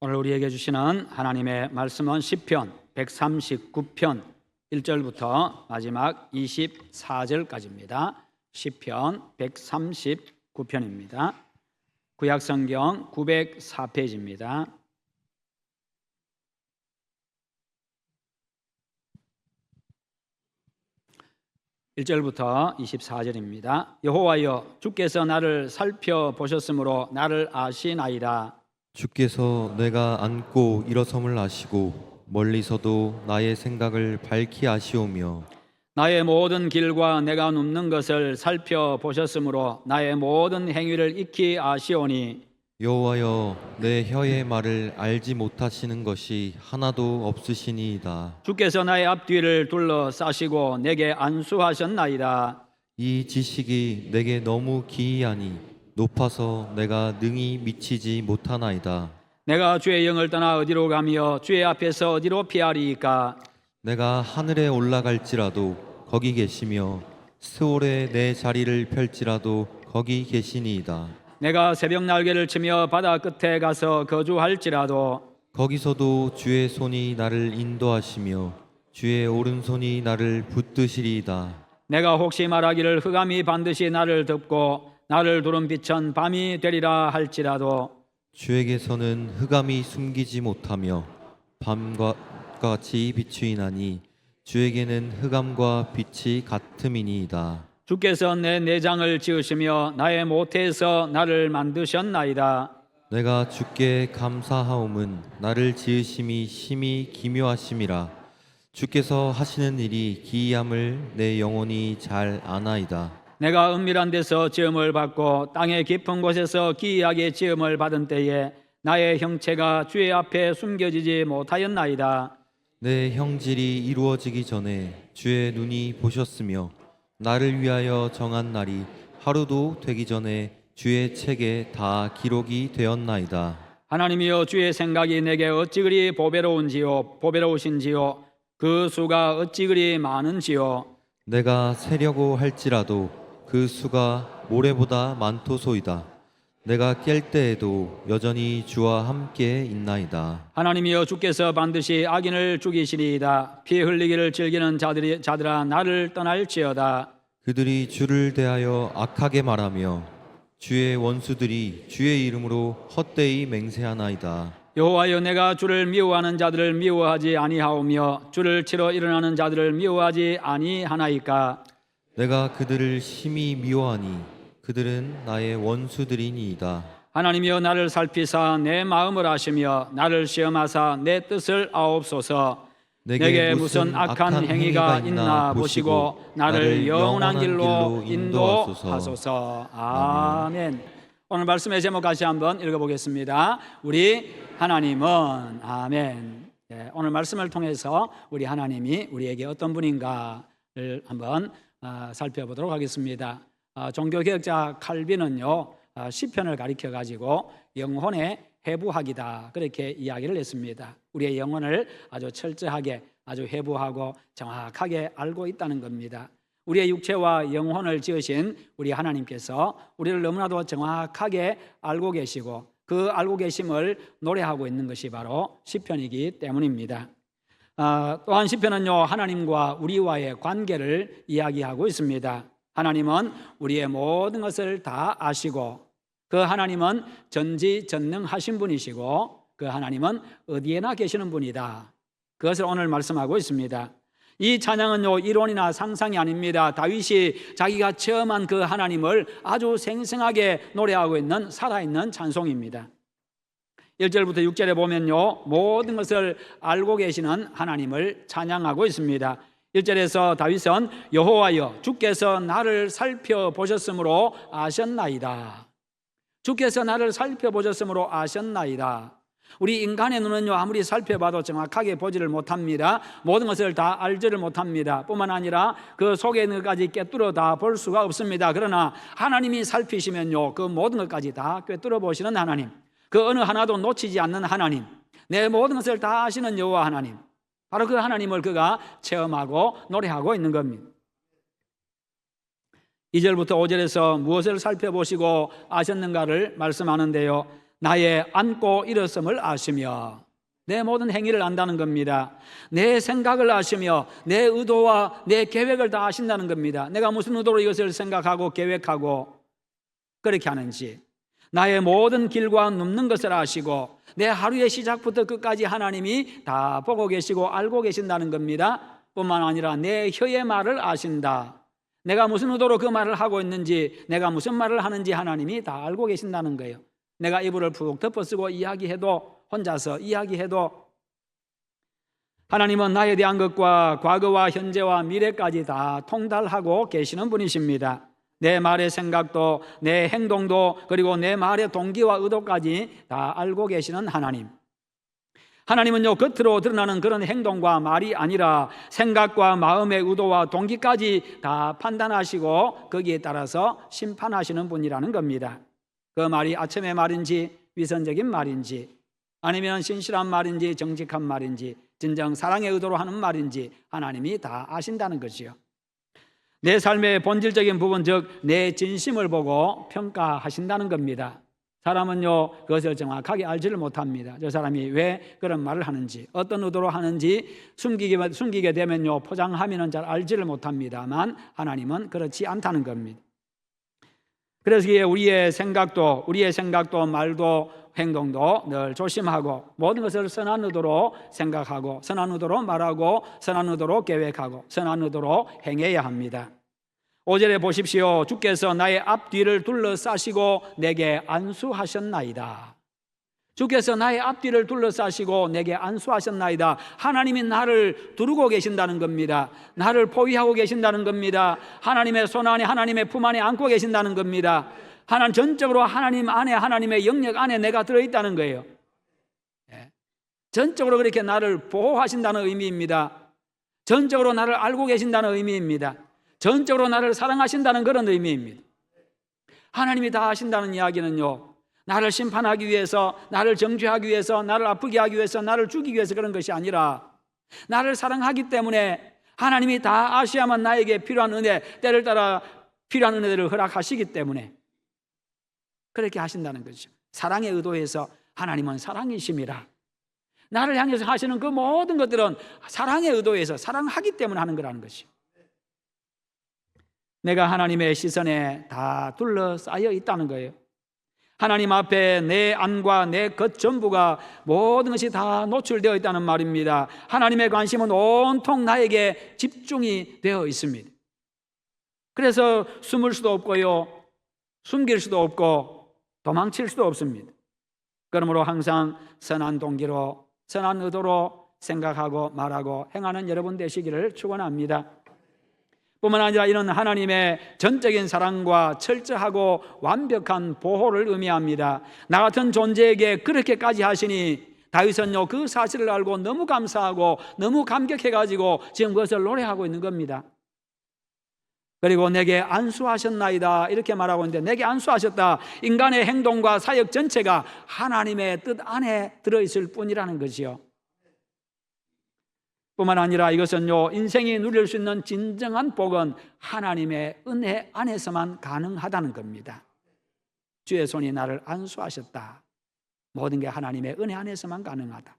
오늘 우리에게 주시는 하나님의 말씀은 시편 139편 1절부터 마지막 24절까지입니다. 시편 139편입니다. 구약성경 904페이지입니다. (1절부터) 24절입니다. 여호와여, 주께서 나를 살펴보셨으므로 나를 아시나이다. 주께서 내가 앉고 일어섬을 아시고 멀리서도 나의 생각을 밝히 아시오며 나의 모든 길과 내가 눕는 것을 살펴보셨으므로 나의 모든 행위를 익히 아시오니 여호와여, 내 혀의 말을 알지 못하시는 것이 하나도 없으시니이다. 주께서 나의 앞뒤를 둘러싸시고 내게 안수하셨나이다. 이 지식이 내게 너무 기이하니 높아서 내가 능히 미치지 못하나이다. 내가 주의 영을 떠나 어디로 가며 주의 앞에서 어디로 피하리이까? 내가 하늘에 올라갈지라도 거기 계시며 스올에 내 자리를 펼지라도 거기 계시니이다. 내가 새벽 날개를 치며 바다 끝에 가서 거주할지라도 거기서도 주의 손이 나를 인도하시며 주의 오른손이 나를 붙드시리이다. 내가 혹시 말하기를 흑암이 반드시 나를 덮고 나를 두른 빛은 밤이 되리라 할지라도 주에게서는 흑암이 숨기지 못하며 밤과 같이 비추이나니 주에게는 흑암과 빛이 같음이니이다. 주께서 내 내장을 지으시며 나의 모태에서 나를 만드셨나이다. 내가 주께 감사하옴은 나를 지으심이 심히 기묘하심이라. 주께서 하시는 일이 기이함을 내 영혼이 잘 아나이다. 내가 은밀한 데서 지음을 받고 땅의 깊은 곳에서 기이하게 지음을 받은 때에 나의 형체가 주의 앞에 숨겨지지 못하였나이다. 내 형질이 이루어지기 전에 주의 눈이 보셨으며 나를 위하여 정한 날이 하루도 되기 전에 주의 책에 다 기록이 되었나이다. 하나님이여, 주의 생각이 내게 어찌 그리 보배로우신지요 그 수가 어찌 그리 많은지요. 내가 세려고 할지라도 그 수가 모래보다 많도소이다. 내가 깰 때에도 여전히 주와 함께 있나이다. 하나님이여, 주께서 반드시 악인을 죽이시리이다. 피 흘리기를 즐기는 자들아 나를 떠날지어다. 그들이 주를 대하여 악하게 말하며 주의 원수들이 주의 이름으로 헛되이 맹세하나이다. 여호와여, 내가 주를 미워하는 자들을 미워하지 아니하오며 주를 치러 일어나는 자들을 미워하지 아니하나이까? 내가 그들을 심히 미워하니 그들은 나의 원수들이니이다. 하나님이여, 나를 살피사 내 마음을 아시며 나를 시험하사 내 뜻을 아옵소서. 내게 무슨 악한 행위가 있나 보시고 나를 영원한 길로 인도하소서. 아멘. 오늘 말씀의 제목 다시 한번 읽어보겠습니다. 우리 하나님은. 아멘. 오늘 말씀을 통해서 우리 하나님이 우리에게 어떤 분인가를 한번 살펴보도록 하겠습니다. 종교개혁자 칼빈은요, 시편을 가리켜 가지고 영혼의 해부학이다, 그렇게 이야기를 했습니다. 우리의 영혼을 아주 철저하게, 아주 해부하고 정확하게 알고 있다는 겁니다. 우리의 육체와 영혼을 지으신 우리 하나님께서 우리를 너무나도 정확하게 알고 계시고 그 알고 계심을 노래하고 있는 것이 바로 시편이기 때문입니다. 또한 시편은요, 하나님과 우리와의 관계를 이야기하고 있습니다. 하나님은 우리의 모든 것을 다 아시고 그 하나님은 전지전능하신 분이시고 그 하나님은 어디에나 계시는 분이다. 그것을 오늘 말씀하고 있습니다. 이 찬양은요, 이론이나 상상이 아닙니다. 다윗이 자기가 체험한 그 하나님을 아주 생생하게 노래하고 있는 살아있는 찬송입니다. 1절부터 6절에 보면요, 모든 것을 알고 계시는 하나님을 찬양하고 있습니다. 1절에서 다윗은 여호와여, 주께서 나를 살펴보셨으므로 아셨나이다. 주께서 나를 살펴보셨으므로 아셨나이다. 우리 인간의 눈은요, 아무리 살펴봐도 정확하게 보지를 못합니다. 모든 것을 다 알지를 못합니다. 뿐만 아니라 그 속에 있는 것까지 꿰뚫어 다 볼 수가 없습니다. 그러나 하나님이 살피시면요, 그 모든 것까지 다 꿰뚫어 보시는 하나님, 그 어느 하나도 놓치지 않는 하나님, 내 모든 것을 다 아시는 여호와 하나님, 바로 그 하나님을 그가 체험하고 노래하고 있는 겁니다. 2절부터 5절에서 무엇을 살펴보시고 아셨는가를 말씀하는데요, 나의 앉고 일었음을 아시며 내 모든 행위를 안다는 겁니다. 내 생각을 아시며 내 의도와 내 계획을 다 아신다는 겁니다. 내가 무슨 의도로 이것을 생각하고 계획하고 그렇게 하는지, 나의 모든 길과 눕는 것을 아시고 내 하루의 시작부터 끝까지 하나님이 다 보고 계시고 알고 계신다는 겁니다. 뿐만 아니라 내 혀의 말을 아신다. 내가 무슨 의도로 그 말을 하고 있는지, 내가 무슨 말을 하는지 하나님이 다 알고 계신다는 거예요. 내가 이불을 푹 덮어쓰고 이야기해도, 혼자서 이야기해도 하나님은 나에 대한 것과 과거와 현재와 미래까지 다 통달하고 계시는 분이십니다. 내 말의 생각도, 내 행동도, 그리고 내 말의 동기와 의도까지 다 알고 계시는 하나님. 하나님은요, 겉으로 드러나는 그런 행동과 말이 아니라 생각과 마음의 의도와 동기까지 다 판단하시고 거기에 따라서 심판하시는 분이라는 겁니다. 그 말이 아첨의 말인지 위선적인 말인지, 아니면 신실한 말인지 정직한 말인지, 진정 사랑의 의도로 하는 말인지 하나님이 다 아신다는 것이요. 내 삶의 본질적인 부분, 즉 내 진심을 보고 평가하신다는 겁니다. 사람은요, 그것을 정확하게 알지를 못합니다. 저 사람이 왜 그런 말을 하는지, 어떤 의도로 하는지 숨기게 되면요, 포장하면은 잘 알지를 못합니다만 하나님은 그렇지 않다는 겁니다. 그래서 우리의 생각도 말도 행동도 늘 조심하고 모든 것을 선한 의도로 생각하고 선한 의도로 말하고 선한 의도로 계획하고 선한 의도로 행해야 합니다. 5절에 보십시오. 주께서 나의 앞뒤를 둘러싸시고 내게 안수하셨나이다. 주께서 나의 앞뒤를 둘러싸시고 내게 안수하셨나이다. 하나님이 나를 두르고 계신다는 겁니다. 나를 포위하고 계신다는 겁니다. 하나님의 손 안에, 하나님의 품 안에 안고 계신다는 겁니다. 하나님, 전적으로 하나님 안에, 하나님의 영역 안에 내가 들어있다는 거예요. 전적으로 그렇게 나를 보호하신다는 의미입니다. 전적으로 나를 알고 계신다는 의미입니다. 전적으로 나를 사랑하신다는 그런 의미입니다. 하나님이 다 하신다는 이야기는요, 나를 심판하기 위해서, 나를 정죄하기 위해서, 나를 아프게 하기 위해서, 나를 죽이기 위해서 그런 것이 아니라 나를 사랑하기 때문에 하나님이 다 아셔야만 나에게 필요한 은혜, 때를 따라 필요한 은혜들을 허락하시기 때문에 그렇게 하신다는 거죠. 사랑의 의도에서 하나님은 사랑이심이라. 나를 향해서 하시는 그 모든 것들은 사랑의 의도에서 사랑하기 때문에 하는 거라는 것이죠. 내가 하나님의 시선에 다 둘러싸여 있다는 거예요. 하나님 앞에 내 안과 내 겉 전부가 모든 것이 다 노출되어 있다는 말입니다. 하나님의 관심은 온통 나에게 집중이 되어 있습니다. 그래서 숨을 수도 없고요, 숨길 수도 없고 도망칠 수도 없습니다. 그러므로 항상 선한 동기로, 선한 의도로 생각하고 말하고 행하는 여러분 되시기를 축원합니다. 뿐만 아니라 이는 하나님의 전적인 사랑과 철저하고 완벽한 보호를 의미합니다. 나 같은 존재에게 그렇게까지 하시니 다윗은요, 그 사실을 알고 너무 감사하고 너무 감격해가지고 지금 그것을 노래하고 있는 겁니다. 그리고 내게 안수하셨나이다 이렇게 말하고 있는데, 내게 안수하셨다, 인간의 행동과 사역 전체가 하나님의 뜻 안에 들어있을 뿐이라는 것이요. 뿐만 아니라 이것은요, 인생이 누릴 수 있는 진정한 복은 하나님의 은혜 안에서만 가능하다는 겁니다. 주의 손이 나를 안수하셨다. 모든 게 하나님의 은혜 안에서만 가능하다.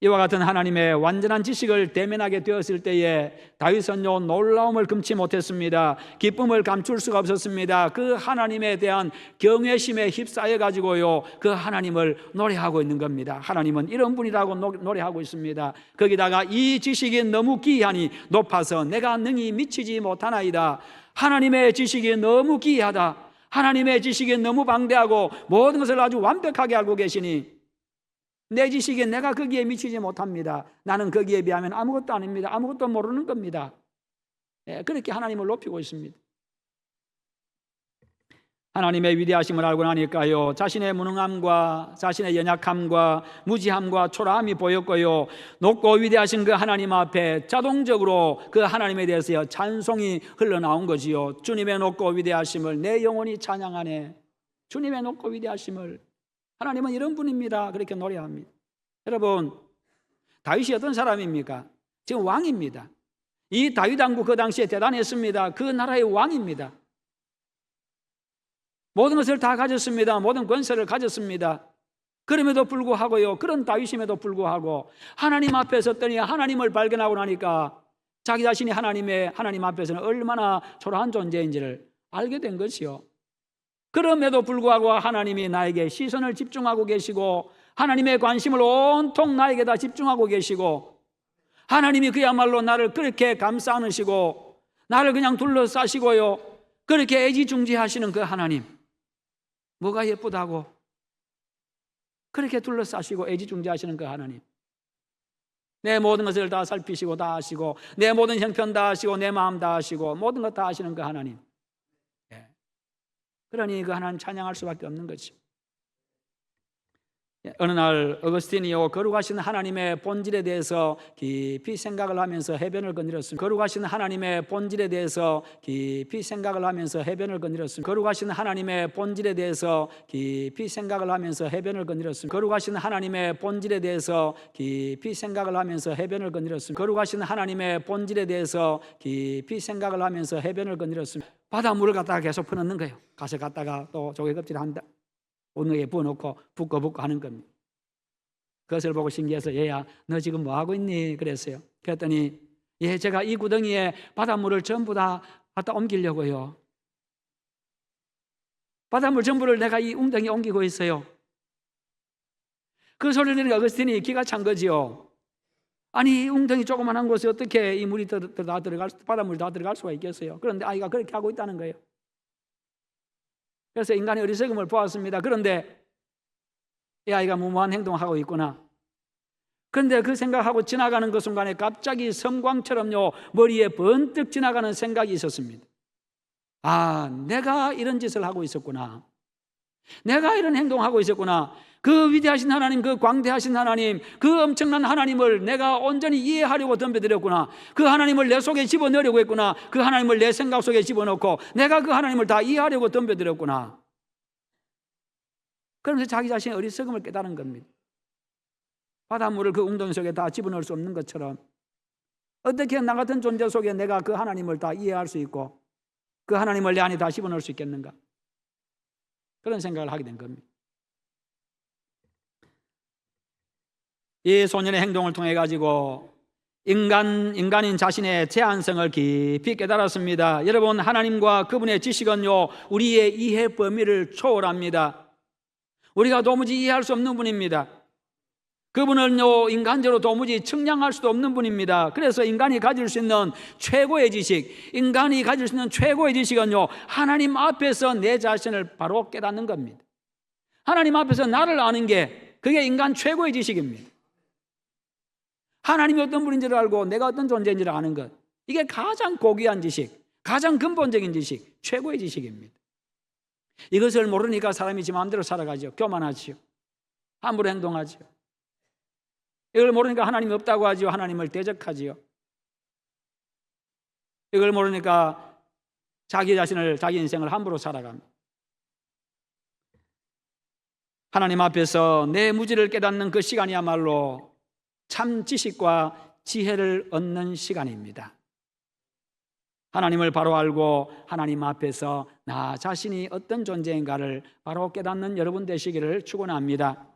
이와 같은 하나님의 완전한 지식을 대면하게 되었을 때에 다윗은요, 놀라움을 금치 못했습니다. 기쁨을 감출 수가 없었습니다. 그 하나님에 대한 경외심에 휩싸여 가지고요, 그 하나님을 노래하고 있는 겁니다. 하나님은 이런 분이라고 노래하고 있습니다. 거기다가 이 지식이 너무 기이하니 높아서 내가 능히 미치지 못하나이다. 하나님의 지식이 너무 기이하다. 하나님의 지식이 너무 방대하고 모든 것을 아주 완벽하게 알고 계시니 내 지식에 내가 거기에 미치지 못합니다. 나는 거기에 비하면 아무것도 아닙니다. 아무것도 모르는 겁니다. 그렇게 하나님을 높이고 있습니다. 하나님의 위대하심을 알고 나니까요, 자신의 무능함과 자신의 연약함과 무지함과 초라함이 보였고요, 높고 위대하신 그 하나님 앞에 자동적으로 그 하나님에 대해서 찬송이 흘러나온 거지요. 주님의 높고 위대하심을 내 영혼이 찬양하네. 주님의 높고 위대하심을, 하나님은 이런 분입니다. 그렇게 노래합니다. 여러분, 다윗이 어떤 사람입니까? 지금 왕입니다. 이 다윗 왕국 그 당시에 대단했습니다. 그 나라의 왕입니다. 모든 것을 다 가졌습니다. 모든 권세를 가졌습니다. 그럼에도 불구하고요, 그런 다윗임에도 불구하고 하나님 앞에 섰더니 하나님을 발견하고 나니까 자기 자신이 하나님 앞에서는 얼마나 초라한 존재인지를 알게 된 것이요. 그럼에도 불구하고 하나님이 나에게 시선을 집중하고 계시고 하나님의 관심을 온통 나에게다 집중하고 계시고 하나님이 그야말로 나를 그렇게 감싸 안으시고 나를 그냥 둘러싸시고요, 그렇게 애지중지하시는 그 하나님, 뭐가 예쁘다고? 그렇게 둘러싸시고 애지중지하시는 그 하나님, 내 모든 것을 다 살피시고 다 아시고 내 모든 형편 다 아시고 내 마음 다 아시고 모든 것 다 아시는 그 하나님, 그러니 그 하나님 찬양할 수밖에 없는 거죠. 어느 날 어거스틴이요, 거룩하신 하나님의 본질에 대해서 깊이 생각을 하면서 해변을 거닐었습니다. 거룩하신 하나님의 본질에 대해서 깊이 생각을 하면서 해변을 거닐었습니다. 거룩하신 하나님의 본질에 대해서 깊이 생각을 하면서 해변을 거닐었습니다. 거룩하신 하나님의 본질에 대해서 깊이 생각을 하면서 해변을 거닐었습니다. 거룩하신 하나님의 본질에 대해서 깊이 생각을 하면서 해변을 거닐었습니다. 바닷물을 갖다가 계속 퍼넣는 거예요. 가서 갖다가 또 조개 껍질 한다 온누에 부어놓고 붓고 하는 겁니다. 그것을 보고 신기해서 얘야, 너 지금 뭐 하고 있니? 그랬어요. 그랬더니 제가 이 구덩이에 바닷물을 전부 다 갖다 옮기려고요. 바닷물 전부를 내가 이 웅덩이에 옮기고 있어요. 그 소리를 들으니까 어거스틴이 기가 찬 거지요. 아니, 이 웅덩이 조그만한 곳에 어떻게 이 물이 다 들어갈, 바닷물이 다 들어갈 수가 있겠어요? 그런데 아이가 그렇게 하고 있다는 거예요. 그래서 인간의 어리석음을 보았습니다. 그런데 이 아이가 무모한 행동을 하고 있구나. 그런데 그 생각하고 지나가는 그 순간에 갑자기 섬광처럼요, 머리에 번뜩 지나가는 생각이 있었습니다. 아, 내가 이런 짓을 하고 있었구나. 내가 이런 행동을 하고 있었구나. 그 위대하신 하나님, 그 광대하신 하나님, 그 엄청난 하나님을 내가 온전히 이해하려고 덤벼들었구나. 그 하나님을 내 속에 집어넣으려고 했구나. 그 하나님을 내 생각 속에 집어넣고 내가 그 하나님을 다 이해하려고 덤벼들었구나. 그러면서 자기 자신의 어리석음을 깨달은 겁니다. 바닷물을 그 웅덩이 속에 다 집어넣을 수 없는 것처럼 어떻게 나 같은 존재 속에 내가 그 하나님을 다 이해할 수 있고 그 하나님을 내 안에 다 집어넣을 수 있겠는가? 그런 생각을 하게 된 겁니다. 이 소년의 행동을 통해 가지고 인간인 자신의 제한성을 깊이 깨달았습니다. 여러분, 하나님과 그분의 지식은요, 우리의 이해 범위를 초월합니다. 우리가 도무지 이해할 수 없는 분입니다. 그분은요, 인간적으로 도무지 측량할 수도 없는 분입니다. 그래서 인간이 가질 수 있는 최고의 지식, 인간이 가질 수 있는 최고의 지식은요, 하나님 앞에서 내 자신을 바로 깨닫는 겁니다. 하나님 앞에서 나를 아는 게 그게 인간 최고의 지식입니다. 하나님이 어떤 분인지를 알고 내가 어떤 존재인지를 아는 것, 이게 가장 고귀한 지식, 가장 근본적인 지식, 최고의 지식입니다. 이것을 모르니까 사람이 지 마음대로 살아가죠. 교만하지요. 함부로 행동하지요. 이걸 모르니까 하나님이 없다고 하지요. 하나님을 대적하지요. 이걸 모르니까 자기 자신을, 자기 인생을 함부로 살아갑니다. 하나님 앞에서 내 무지를 깨닫는 그 시간이야말로 참 지식과 지혜를 얻는 시간입니다. 하나님을 바로 알고 하나님 앞에서 나 자신이 어떤 존재인가를 바로 깨닫는 여러분 되시기를 축원합니다.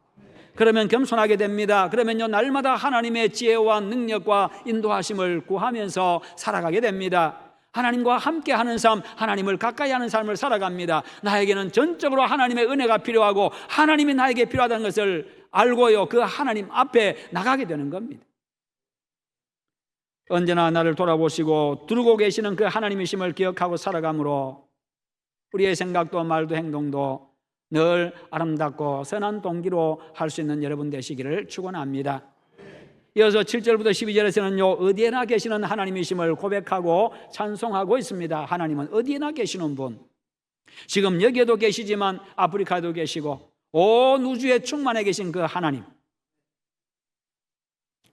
그러면 겸손하게 됩니다. 그러면요, 날마다 하나님의 지혜와 능력과 인도하심을 구하면서 살아가게 됩니다. 하나님과 함께하는 삶, 하나님을 가까이 하는 삶을 살아갑니다. 나에게는 전적으로 하나님의 은혜가 필요하고 하나님이 나에게 필요하다는 것을 알고요, 그 하나님 앞에 나가게 되는 겁니다. 언제나 나를 돌아보시고 두르고 계시는 그 하나님이심을 기억하고 살아가므로 우리의 생각도 말도 행동도 늘 아름답고 선한 동기로 할 수 있는 여러분 되시기를 축원합니다. 이어서 7절부터 12절에서는요, 어디에나 계시는 하나님이심을 고백하고 찬송하고 있습니다. 하나님은 어디에나 계시는 분, 지금 여기에도 계시지만 아프리카에도 계시고 온 우주에 충만해 계신 그 하나님.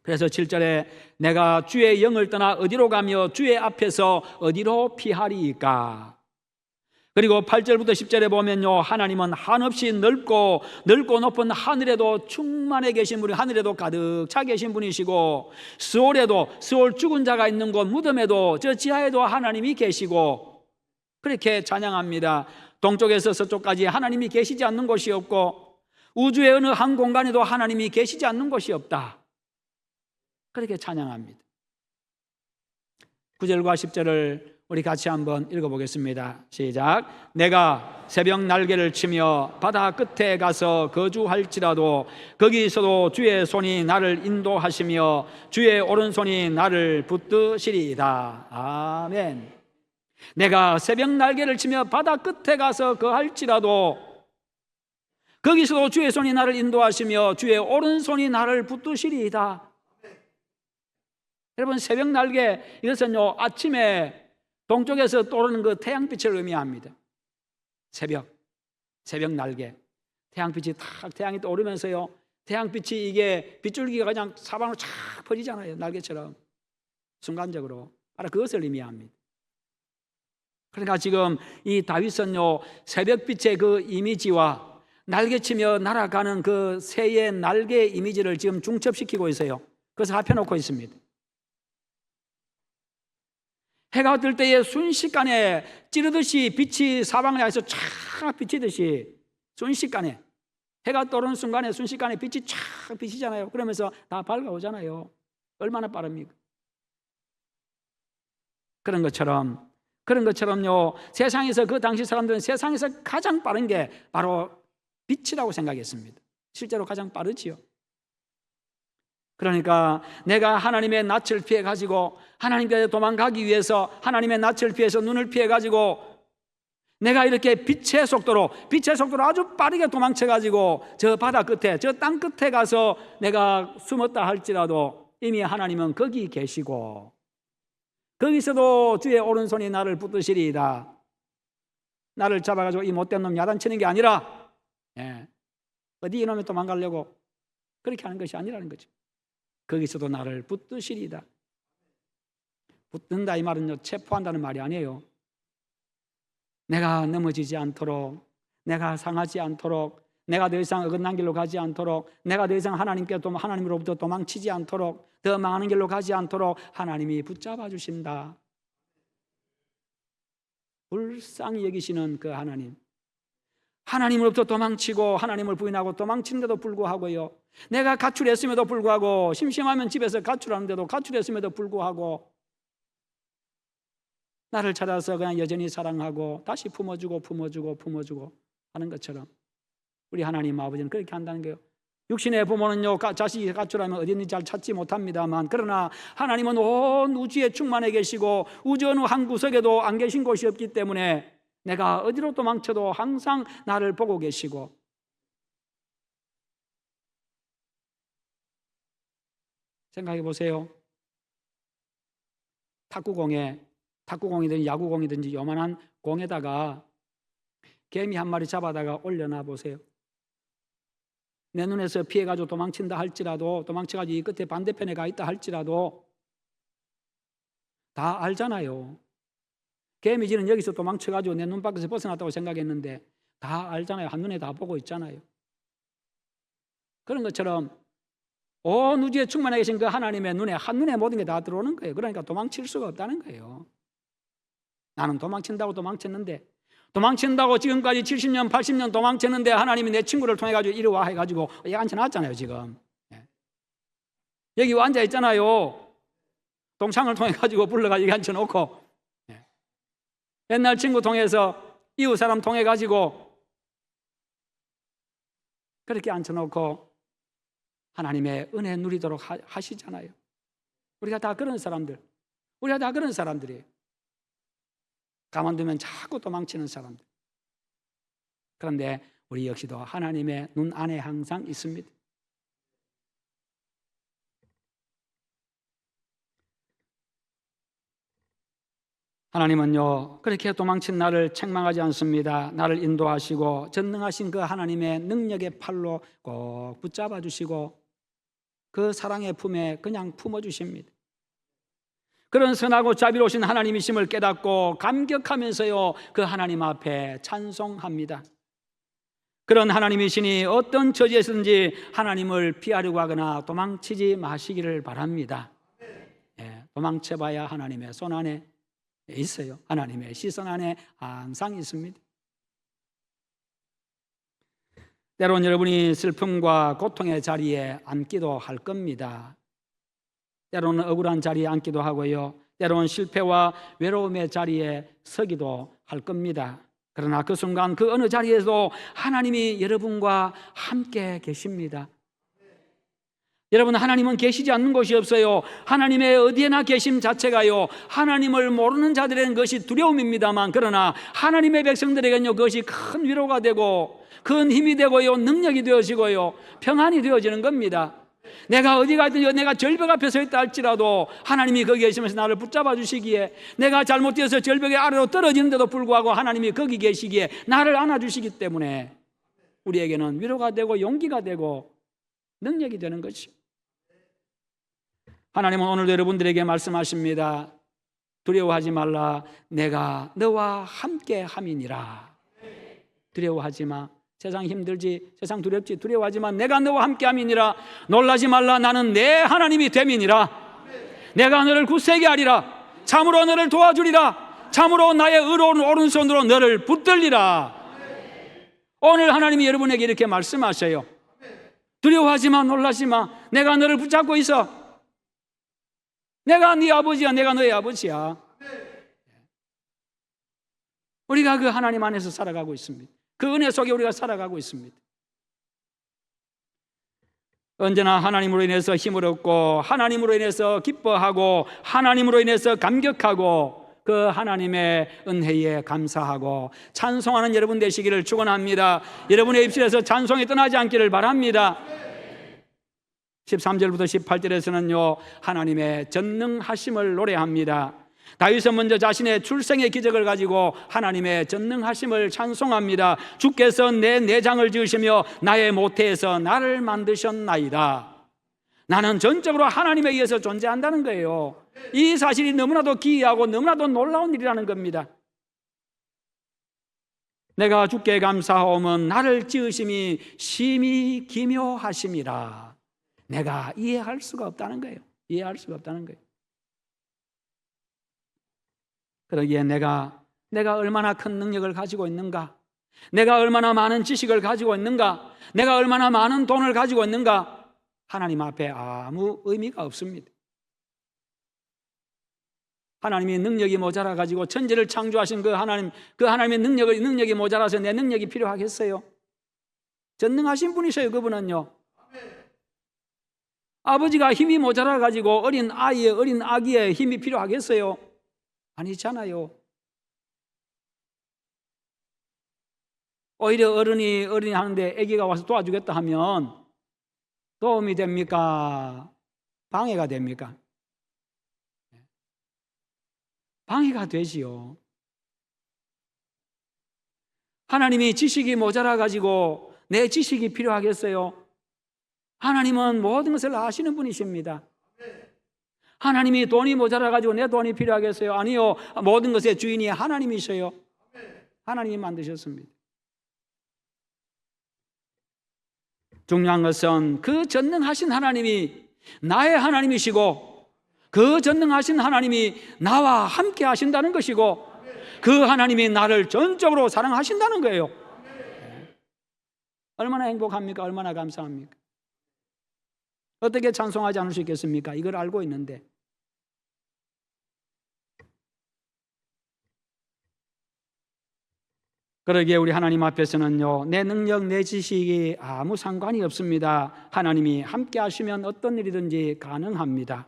그래서 7절에 내가 주의 영을 떠나 어디로 가며 주의 앞에서 어디로 피하리이까. 그리고 8절부터 10절에 보면요, 하나님은 한없이 넓고 높은 하늘에도 충만해 계신 분이, 하늘에도 가득 차 계신 분이시고 스올에도 죽은 자가 있는 곳 무덤에도 저 지하에도 하나님이 계시고 그렇게 찬양합니다. 동쪽에서 서쪽까지 하나님이 계시지 않는 곳이 없고 우주의 어느 한 공간에도 하나님이 계시지 않는 곳이 없다. 그렇게 찬양합니다. 9절과 10절을 우리 같이 한번 읽어보겠습니다. 시작. 내가 새벽 날개를 치며 바다 끝에 가서 거주할지라도 거기서도 주의 손이 나를 인도하시며 주의 오른손이 나를 붙드시리이다. 아멘. 내가 새벽 날개를 치며 바다 끝에 가서 거할지라도 거기서도 주의 손이 나를 인도하시며 주의 오른손이 나를 붙드시리이다. 여러분, 새벽 날개, 이것은요 아침에 동쪽에서 떠오르는 그 태양빛을 의미합니다. 새벽 날개, 태양빛이 탁 태양이 떠오르면서요 태양빛이 이게 빗줄기가 그냥 사방으로 쫙 퍼지잖아요. 날개처럼 순간적으로. 바로 그것을 의미합니다. 그러니까 지금 이 다윗은요 새벽빛의 그 이미지와 날개치며 날아가는 그 새의 날개 이미지를 지금 중첩시키고 있어요. 그것을 합해놓고 있습니다. 해가 뜰 때에 순식간에 찌르듯이 빛이 사방을 향해서 쫙 비치듯이 순식간에 해가 떠오르는 순간에 순식간에 빛이 쫙 비치잖아요. 그러면서 다 밝아오잖아요. 얼마나 빠릅니까? 그런 것처럼요 세상에서 그 당시 사람들은 세상에서 가장 빠른 게 바로 빛이라고 생각했습니다. 실제로 가장 빠르지요. 그러니까 내가 하나님의 낯을 피해 가지고 하나님께 도망가기 위해서 하나님의 낯을 피해서 눈을 피해 가지고 내가 이렇게 빛의 속도로 아주 빠르게 도망쳐 가지고 저 바다 끝에 저 땅 끝에 가서 내가 숨었다 할지라도 이미 하나님은 거기 계시고 거기서도 주의 오른손이 나를 붙드시리이다. 나를 잡아가지고 이 못된 놈 야단치는 게 아니라 어디 이놈이 도망가려고 그렇게 하는 것이 아니라는 거죠. 거기서도 나를 붙드시리이다. 붙든다 이 말은요 체포한다는 말이 아니에요. 내가 넘어지지 않도록, 내가 상하지 않도록, 내가 더 이상 어긋난 길로 가지 않도록, 내가 더 이상 하나님으로부터 도망치지 않도록, 더 망하는 길로 가지 않도록 하나님이 붙잡아 주신다. 불쌍히 여기시는 그 하나님으로부터 도망치고 하나님을 부인하고 도망치는데도 불구하고요 내가 가출했음에도 불구하고 심심하면 집에서 가출하는데도 가출했음에도 불구하고 나를 찾아서 그냥 여전히 사랑하고 다시 품어주고 하는 것처럼 우리 하나님 아버지는 그렇게 한다는 거예요. 육신의 부모는요 자식이 가출하면 어디 있는지 잘 찾지 못합니다만 그러나 하나님은 온 우주에 충만해 계시고 우주 어느 한 구석에도 안 계신 곳이 없기 때문에 내가 어디로 도망쳐도 항상 나를 보고 계시고 생각해 보세요. 탁구공이든지 야구공이든지 요만한 공에다가 개미 한 마리 잡아다가 올려놔 보세요. 내 눈에서 피해가지고 도망친다 할지라도 도망쳐가지고 이 끝에 반대편에 가 있다 할지라도 다 알잖아요. 개미지는 여기서 도망쳐가지고 내 눈 밖에서 벗어났다고 생각했는데 다 알잖아요. 한눈에 다 보고 있잖아요. 그런 것처럼 온 우주에 충만해 계신 그 하나님의 눈에 한눈에 모든 게 다 들어오는 거예요. 그러니까 도망칠 수가 없다는 거예요. 나는 도망친다고 지금까지 70년 80년 도망쳤는데 하나님이 내 친구를 통해 가지고 이리 와 해가지고 여기 앉혀놨잖아요. 지금 여기 앉아 있잖아요. 동창을 통해 가지고 불러가지고 여기 앉혀놓고 옛날 친구 통해서 이웃 사람 통해 가지고 그렇게 앉혀놓고 하나님의 은혜 누리도록 하시잖아요. 우리가 다 그런 사람들이에요. 가만두면 자꾸 도망치는 사람들. 그런데 우리 역시도 하나님의 눈 안에 항상 있습니다. 하나님은요 그렇게 도망친 나를 책망하지 않습니다. 나를 인도하시고 전능하신 그 하나님의 능력의 팔로 꼭 붙잡아 주시고 그 사랑의 품에 그냥 품어주십니다. 그런 선하고 자비로우신 하나님이심을 깨닫고 감격하면서요 그 하나님 앞에 찬송합니다. 그런 하나님이시니 어떤 처지에서든지 하나님을 피하려고 하거나 도망치지 마시기를 바랍니다. 도망쳐봐야 하나님의 손 안에 있어요. 하나님의 시선 안에 항상 있습니다. 때론 여러분이 슬픔과 고통의 자리에 앉기도 할 겁니다. 때로는 억울한 자리에 앉기도 하고요, 때로는 실패와 외로움의 자리에 서기도 할 겁니다. 그러나 그 순간 그 어느 자리에도 하나님이 여러분과 함께 계십니다. 여러분, 하나님은 계시지 않는 곳이 없어요. 하나님의 어디에나 계심 자체가요, 하나님을 모르는 자들에게는 그것이 두려움입니다만, 그러나 하나님의 백성들에게는요, 그것이 큰 위로가 되고 큰 힘이 되고요, 능력이 되어지고요, 평안이 되어지는 겁니다. 내가 어디 가든지, 내가 절벽 앞에 서 있다 할지라도 하나님이 거기 계시면서 나를 붙잡아 주시기에, 내가 잘못되어서 절벽의 아래로 떨어지는데도 불구하고 하나님이 거기 계시기에 나를 안아주시기 때문에 우리에게는 위로가 되고 용기가 되고 능력이 되는 것이죠. 하나님은 오늘도 여러분들에게 말씀하십니다. 두려워하지 말라, 내가 너와 함께 함이니라. 두려워하지 마. 세상 힘들지, 세상 두렵지, 두려워하지만 내가 너와 함께 함이니라. 놀라지 말라, 나는 내 하나님이 됨이니라. 내가 너를 굳세게 하리라. 참으로 너를 도와주리라. 참으로 나의 의로운 오른손으로 너를 붙들리라. 오늘 하나님이 여러분에게 이렇게 말씀하셔요. 두려워하지 마, 놀라지 마. 내가 너를 붙잡고 있어. 내가 네 아버지야, 내가 너의 아버지야. 우리가 그 하나님 안에서 살아가고 있습니다. 그 은혜 속에 우리가 살아가고 있습니다. 언제나 하나님으로 인해서 힘을 얻고, 하나님으로 인해서 기뻐하고, 하나님으로 인해서 감격하고, 그 하나님의 은혜에 감사하고 찬송하는 여러분 되시기를 축원합니다. 여러분의 입술에서 찬송이 떠나지 않기를 바랍니다. 13절부터 18절에서는요, 하나님의 전능하심을 노래합니다. 다윗은 먼저 자신의 출생의 기적을 가지고 하나님의 전능하심을 찬송합니다. 주께서 내 내장을 지으시며 나의 모태에서 나를 만드셨나이다. 나는 전적으로 하나님에 의해서 존재한다는 거예요. 이 사실이 너무나도 기이하고 너무나도 놀라운 일이라는 겁니다. 내가 주께 감사하오면 나를 지으심이 심히 기묘하심이라. 내가 이해할 수가 없다는 거예요. 이해할 수가 없다는 거예요. 그러기에 내가 얼마나 큰 능력을 가지고 있는가, 내가 얼마나 많은 지식을 가지고 있는가, 내가 얼마나 많은 돈을 가지고 있는가, 하나님 앞에 아무 의미가 없습니다. 하나님이 능력이 모자라 가지고 천지를 창조하신 그 하나님의 능력이 모자라서 내 능력이 필요하겠어요? 전능하신 분이셔요. 그분은요. 아버지가 힘이 모자라 가지고 어린 아기의 힘이 필요하겠어요? 아니잖아요. 오히려 어른이 하는데 아기가 와서 도와주겠다 하면 도움이 됩니까? 방해가 됩니까? 방해가 되지요. 하나님이 지식이 모자라 가지고 내 지식이 필요하겠어요? 하나님은 모든 것을 아시는 분이십니다. 하나님이 돈이 모자라 가지고 내 돈이 필요하겠어요? 아니요. 모든 것의 주인이 하나님이셔요. 하나님이 만드셨습니다. 중요한 것은 그 전능하신 하나님이 나의 하나님이시고, 그 전능하신 하나님이 나와 함께 하신다는 것이고, 그 하나님이 나를 전적으로 사랑하신다는 거예요. 얼마나 행복합니까? 얼마나 감사합니까? 어떻게 찬송하지 않을 수 있겠습니까? 이걸 알고 있는데. 그러기에 우리 하나님 앞에서는요, 내 능력, 내 지식이 아무 상관이 없습니다. 하나님이 함께 하시면 어떤 일이든지 가능합니다.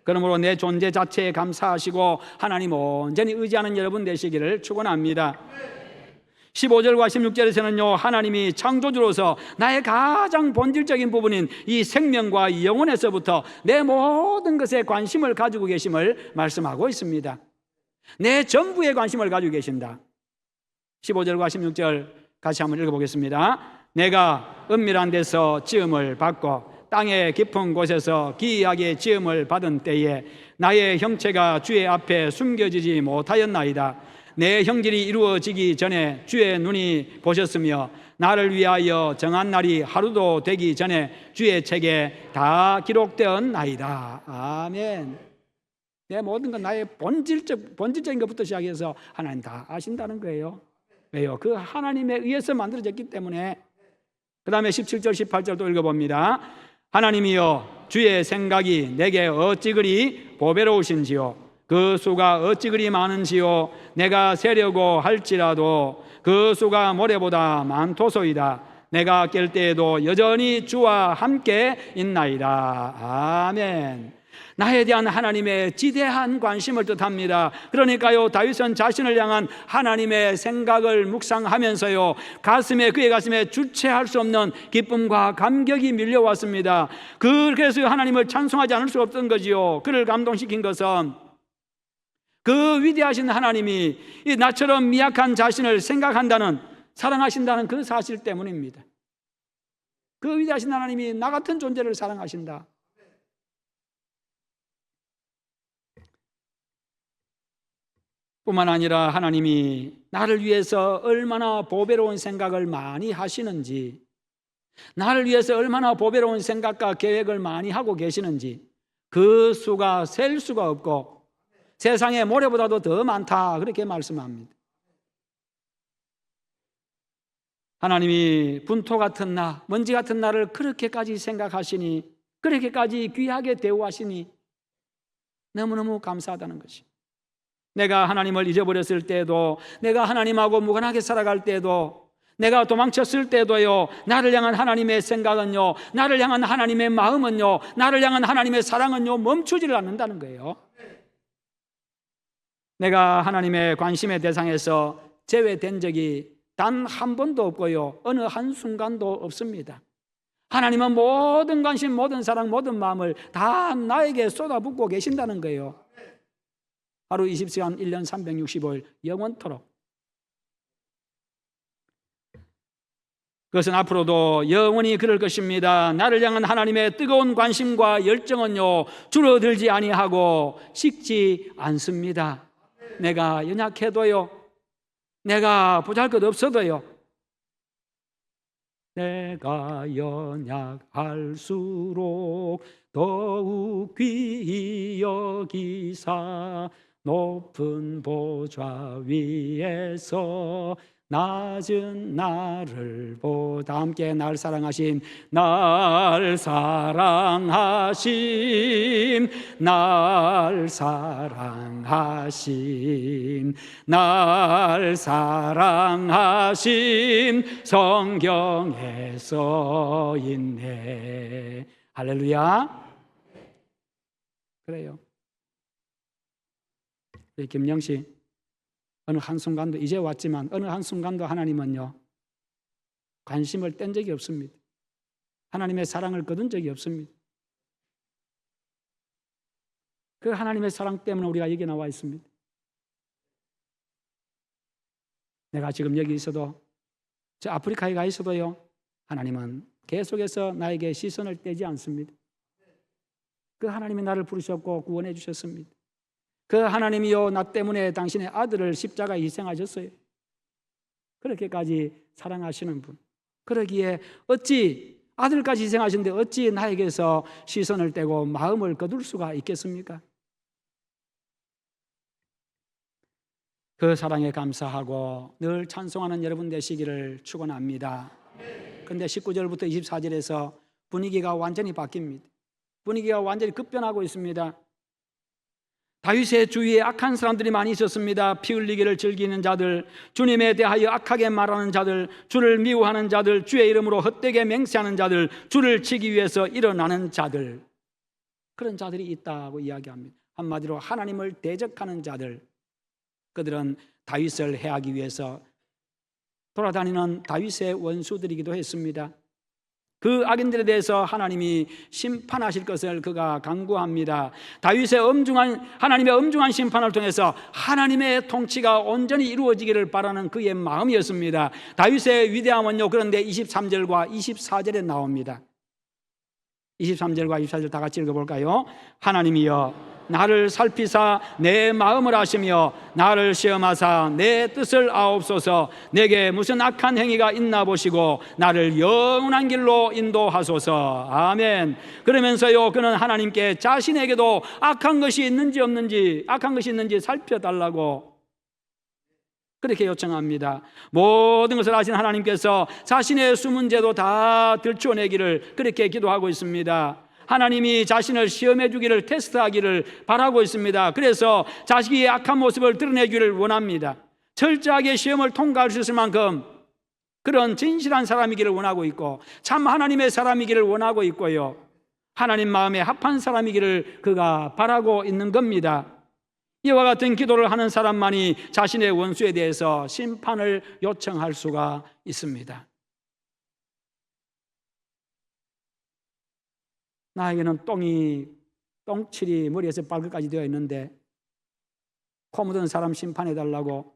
그러므로 내 존재 자체에 감사하시고 하나님 온전히 의지하는 여러분 되시기를 축원합니다. 15절과 16절에서는요, 하나님이 창조주로서 나의 가장 본질적인 부분인 이 생명과 이 영혼에서부터 내 모든 것에 관심을 가지고 계심을 말씀하고 있습니다. 내 전부에 관심을 가지고 계신다. 15절과 16절 같이 한번 읽어보겠습니다. 내가 은밀한 데서 지음을 받고 땅의 깊은 곳에서 기이하게 지음을 받은 때에 나의 형체가 주의 앞에 숨겨지지 못하였나이다. 내 형질이 이루어지기 전에 주의 눈이 보셨으며 나를 위하여 정한 날이 하루도 되기 전에 주의 책에 다 기록되었나이다. 아멘. 내 모든 건 나의 본질적인 것부터 시작해서 하나님 다 아신다는 거예요. 왜요? 그 하나님에 의해서 만들어졌기 때문에 그 다음에 17절 18절도 읽어봅니다. 하나님이여 주의 생각이 내게 어찌 그리 보배로우신지요 그 수가 어찌 그리 많은지요 내가 세려고 할지라도 그 수가 모래보다 많도소이다. 내가 깰 때에도 여전히 주와 함께 있나이다. 아멘. 나에 대한 하나님의 지대한 관심을 뜻합니다. 그러니까요, 다윗은 자신을 향한 하나님의 생각을 묵상하면서요, 그의 가슴에 주체할 수 없는 기쁨과 감격이 밀려왔습니다. 그래서 하나님을 찬송하지 않을 수 없던 거지요. 그를 감동시킨 것은 그 위대하신 하나님이 나처럼 미약한 자신을 생각한다는, 사랑하신다는 그 사실 때문입니다. 그 위대하신 하나님이 나 같은 존재를 사랑하신다. 뿐만 아니라 하나님이 나를 위해서 얼마나 보배로운 생각을 많이 하시는지, 나를 위해서 얼마나 보배로운 생각과 계획을 많이 하고 계시는지 그 수가 셀 수가 없고 세상에 모래보다도 더 많다, 그렇게 말씀합니다. 하나님이 분토 같은 나, 먼지 같은 나를 그렇게까지 생각하시니, 그렇게까지 귀하게 대우하시니 너무너무 감사하다는 것이. 내가 하나님을 잊어버렸을 때도, 내가 하나님하고 무관하게 살아갈 때도, 내가 도망쳤을 때도요, 나를 향한 하나님의 생각은요, 나를 향한 하나님의 마음은요, 나를 향한 하나님의 사랑은요 멈추지를 않는다는 거예요. 내가 하나님의 관심의 대상에서 제외된 적이 단 한 번도 없고요, 어느 한순간도 없습니다. 하나님은 모든 관심, 모든 사랑, 모든 마음을 다 나에게 쏟아붓고 계신다는 거예요. 하루 20시간 1년 365일 영원토록. 그것은 앞으로도 영원히 그럴 것입니다. 나를 향한 하나님의 뜨거운 관심과 열정은요 줄어들지 아니하고 식지 않습니다. 내가 연약해도요, 내가 보잘것없어도요, 내가 연약할수록 더욱 귀히 여기사 높은 보좌 위에서 낮은 나를 보다 함께 날 사랑하심, 날 사랑하심, 날 사랑하심, 날 사랑하심 성경에 써 있네. 할렐루야. 그래요. 김영 씨, 어느 한순간도, 이제 왔지만 어느 한순간도 하나님은요 관심을 뗀 적이 없습니다. 하나님의 사랑을 거둔 적이 없습니다. 그 하나님의 사랑 때문에 우리가 여기 나와 있습니다. 내가 지금 여기 있어도, 저 아프리카에 가 있어도요, 하나님은 계속해서 나에게 시선을 떼지 않습니다. 그 하나님이 나를 부르셨고 구원해 주셨습니다. 그 하나님이요, 나 때문에 당신의 아들을 십자가에 희생하셨어요. 그렇게까지 사랑하시는 분, 그러기에 어찌 아들까지 희생하시는데 어찌 나에게서 시선을 떼고 마음을 거둘 수가 있겠습니까? 그 사랑에 감사하고 늘 찬송하는 여러분 되시기를 축원합니다. 그런데 19절부터 24절에서 분위기가 완전히 바뀝니다. 분위기가 완전히 급변하고 있습니다. 다윗의 주위에 악한 사람들이 많이 있었습니다. 피 흘리기를 즐기는 자들, 주님에 대하여 악하게 말하는 자들, 주를 미워하는 자들, 주의 이름으로 헛되게 맹세하는 자들, 주를 치기 위해서 일어나는 자들, 그런 자들이 있다고 이야기합니다. 한마디로 하나님을 대적하는 자들, 그들은 다윗을 해하기 위해서 돌아다니는 다윗의 원수들이기도 했습니다. 그 악인들에 대해서 하나님이 심판하실 것을 그가 간구합니다. 다윗의 하나님의 엄중한 심판을 통해서 하나님의 통치가 온전히 이루어지기를 바라는 그의 마음이었습니다. 다윗의 위대함은요, 그런데 23절과 24절에 나옵니다. 23절과 24절 다 같이 읽어볼까요? 하나님이여 나를 살피사 내 마음을 아시며 나를 시험하사 내 뜻을 아옵소서. 내게 무슨 악한 행위가 있나 보시고 나를 영원한 길로 인도하소서. 아멘. 그러면서요, 그는 하나님께 자신에게도 악한 것이 있는지 살펴달라고 그렇게 요청합니다. 모든 것을 아신 하나님께서 자신의 숨은 죄도 다 들추어내기를 그렇게 기도하고 있습니다. 하나님이 자신을 시험해 주기를, 테스트하기를 바라고 있습니다. 그래서 자식이 악한 모습을 드러내기를 원합니다. 철저하게 시험을 통과할 수 있을 만큼 그런 진실한 사람이기를 원하고 있고, 참 하나님의 사람이기를 원하고 있고요, 하나님 마음에 합한 사람이기를 그가 바라고 있는 겁니다. 이와 같은 기도를 하는 사람만이 자신의 원수에 대해서 심판을 요청할 수가 있습니다. 나에게는 똥칠이 머리에서 발끝까지 되어 있는데 코 묻은 사람 심판해달라고,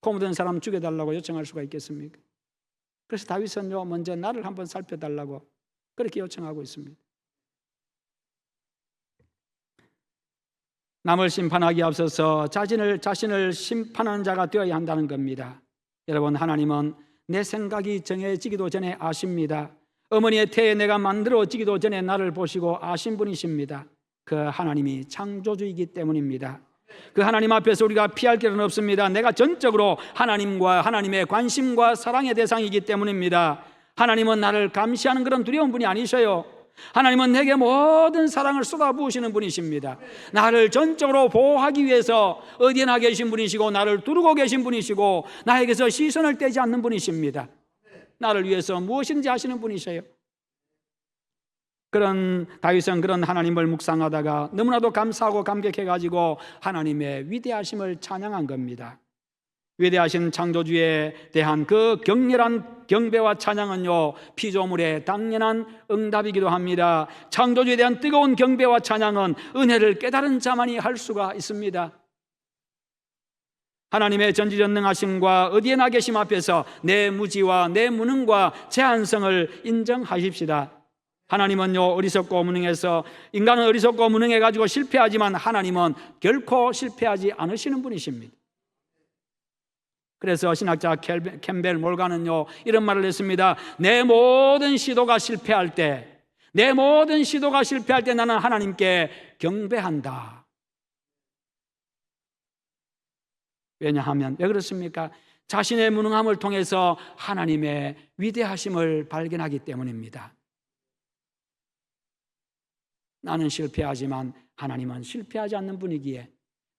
코 묻은 사람 죽여달라고 요청할 수가 있겠습니까? 그래서 다윗은요, 먼저 나를 한번 살펴달라고 그렇게 요청하고 있습니다. 남을 심판하기 앞서서 자신을 심판하는 자가 되어야 한다는 겁니다. 여러분, 하나님은 내 생각이 정해지기도 전에 아십니다. 어머니의 태에 내가 만들어지기도 전에 나를 보시고 아신 분이십니다. 그 하나님이 창조주이기 때문입니다. 그 하나님 앞에서 우리가 피할 길은 없습니다. 내가 전적으로 하나님과 하나님의 관심과 사랑의 대상이기 때문입니다. 하나님은 나를 감시하는 그런 두려운 분이 아니셔요. 하나님은 내게 모든 사랑을 쏟아부으시는 분이십니다. 나를 전적으로 보호하기 위해서 어디에나 계신 분이시고, 나를 두르고 계신 분이시고, 나에게서 시선을 떼지 않는 분이십니다. 나를 위해서 무엇인지 하시는 분이셔요. 다윗은 그런 하나님을 묵상하다가 너무나도 감사하고 감격해가지고 하나님의 위대하심을 찬양한 겁니다. 위대하신 창조주에 대한 그 격렬한 경배와 찬양은요, 피조물의 당연한 응답이기도 합니다. 창조주에 대한 뜨거운 경배와 찬양은 은혜를 깨달은 자만이 할 수가 있습니다. 하나님의 전지전능하심과 어디에나 계심 앞에서 내 무지와 내 무능과 제한성을 인정하십시다. 하나님은요, 어리석고 무능해서, 인간은 어리석고 무능해가지고 실패하지만 하나님은 결코 실패하지 않으시는 분이십니다. 그래서 신학자 캠벨 몰가는요, 이런 말을 했습니다. 내 모든 시도가 실패할 때 나는 하나님께 경배한다. 왜냐하면, 왜 그렇습니까? 자신의 무능함을 통해서 하나님의 위대하심을 발견하기 때문입니다. 나는 실패하지만 하나님은 실패하지 않는 분이기에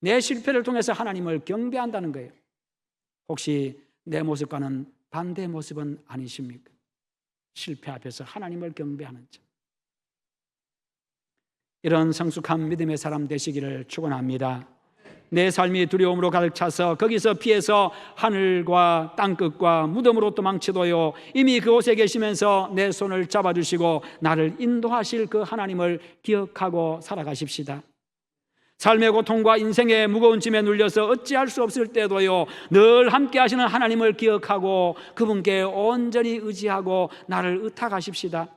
내 실패를 통해서 하나님을 경배한다는 거예요. 혹시 내 모습과는 반대 모습은 아니십니까? 실패 앞에서 하나님을 경배하는 자, 이런 성숙한 믿음의 사람 되시기를 축원합니다. 내 삶이 두려움으로 가득 차서 거기서 피해서 하늘과 땅끝과 무덤으로 도망치도요, 이미 그곳에 계시면서 내 손을 잡아주시고 나를 인도하실 그 하나님을 기억하고 살아가십시다. 삶의 고통과 인생의 무거운 짐에 눌려서 어찌할 수 없을 때도요, 늘 함께 하시는 하나님을 기억하고 그분께 온전히 의지하고 나를 의탁하십시다.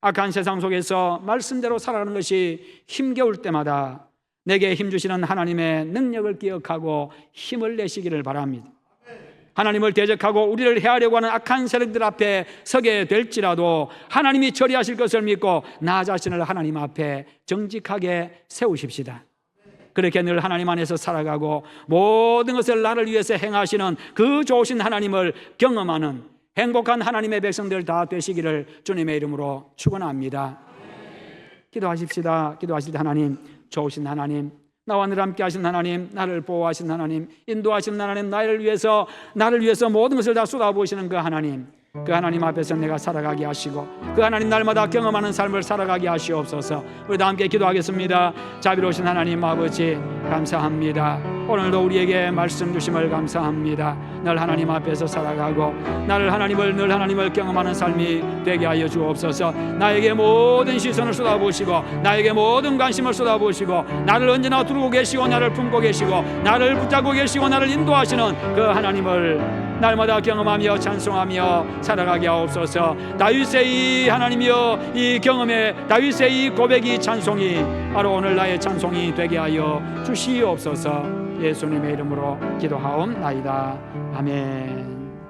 악한 세상 속에서 말씀대로 살아가는 것이 힘겨울 때마다 내게 힘주시는 하나님의 능력을 기억하고 힘을 내시기를 바랍니다. 하나님을 대적하고 우리를 해하려고 하는 악한 세력들 앞에 서게 될지라도 하나님이 처리하실 것을 믿고 나 자신을 하나님 앞에 정직하게 세우십시다. 그렇게 늘 하나님 안에서 살아가고 모든 것을 나를 위해서 행하시는 그 좋으신 하나님을 경험하는 행복한 하나님의 백성들 다 되시기를 주님의 이름으로 축원합니다. 기도하십시다. 기도하실 때 하나님, 좋으신 하나님, 나와 늘 함께 하신 하나님, 나를 보호하신 하나님, 인도하신 하나님, 나를 위해서 모든 것을 다 쏟아부으시는 그 하나님, 그 하나님 앞에서 내가 살아가게 하시고 그 하나님 날마다 경험하는 삶을 살아가게 하시옵소서. 우리 다 함께 기도하겠습니다. 자비로우신 하나님 아버지, 감사합니다. 오늘도 우리에게 말씀 주심을 감사합니다. 늘 하나님 앞에서 살아가고 늘 하나님을 경험하는 삶이 되게 하여 주옵소서. 나에게 모든 시선을 쏟아부으시고 나에게 모든 관심을 쏟아부으시고 나를 언제나 두르고 계시고 나를 품고 계시고 나를 붙잡고 계시고 나를 인도하시는 그 하나님을 날마다 경험하며 찬송하며 살아가게 하옵소서. 다윗의 이 하나님이여, 이 경험에 다윗의 이 고백이 찬송이 바로 오늘 나의 찬송이 되게 하여 주시옵소서. 예수님의 이름으로 기도하옵나이다. 아멘.